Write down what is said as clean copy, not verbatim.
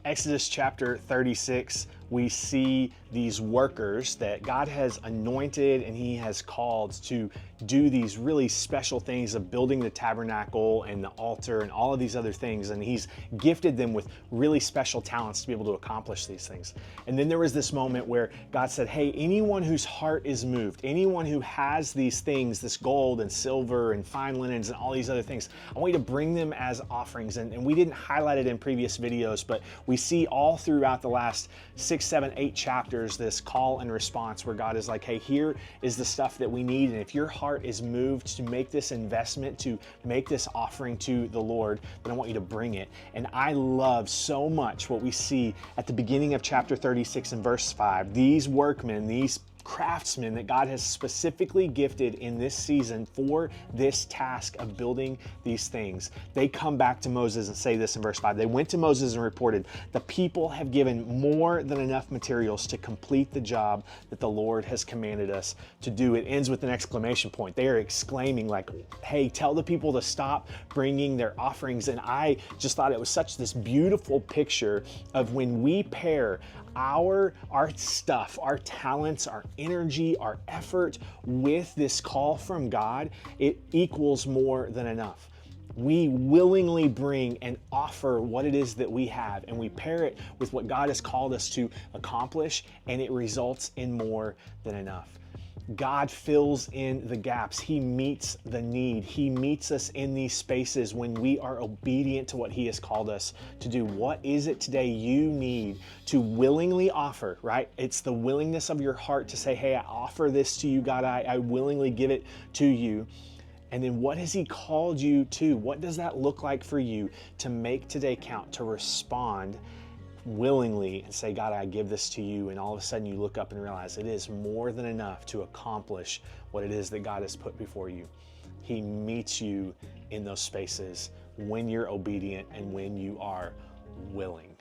Exodus chapter 36, we see these workers that God has anointed and He has called to do these really special things of building the tabernacle and the altar and all of these other things. And He's gifted them with really special talents to be able to accomplish these things. And then there was this moment where God said, hey, anyone whose heart is moved, anyone who has these things, this gold and silver and fine linens and all these other things, I want you to bring them as offerings. And we didn't highlight it in previous videos, but we see all throughout the last 6, 7, 8 chapters this call and response where God is like, hey, here is the stuff that we need. And if your heart is moved to make this investment, to make this offering to the Lord, then I want you to bring it. And I love so much what we see at the beginning of chapter 36 and verse 5. These workmen, these craftsmen that God has specifically gifted in this season for this task of building these things. They come back to Moses and say this in verse 5. They went to Moses and reported, the people have given more than enough materials to complete the job that the Lord has commanded us to do. It ends with an exclamation point. They are exclaiming like, hey, tell the people to stop bringing their offerings. And I just thought it was such this beautiful picture of when we pair our stuff, our talents, our energy, our effort with this call from God, it equals more than enough. We willingly bring and offer what it is that we have, and we pair it with what God has called us to accomplish, and it results in more than enough. God fills in the gaps. He meets the need. He meets us in these spaces when we are obedient to what He has called us to do. What is it today you need to willingly offer, right? It's the willingness of your heart to say, hey, I offer this to you, God. I willingly give it to you. And then what has He called you to? What does that look like for you to make today count, to respond willingly and say, God, I give this to you. And all of a sudden you look up and realize it is more than enough to accomplish what it is that God has put before you. He meets you in those spaces when you're obedient and when you are willing.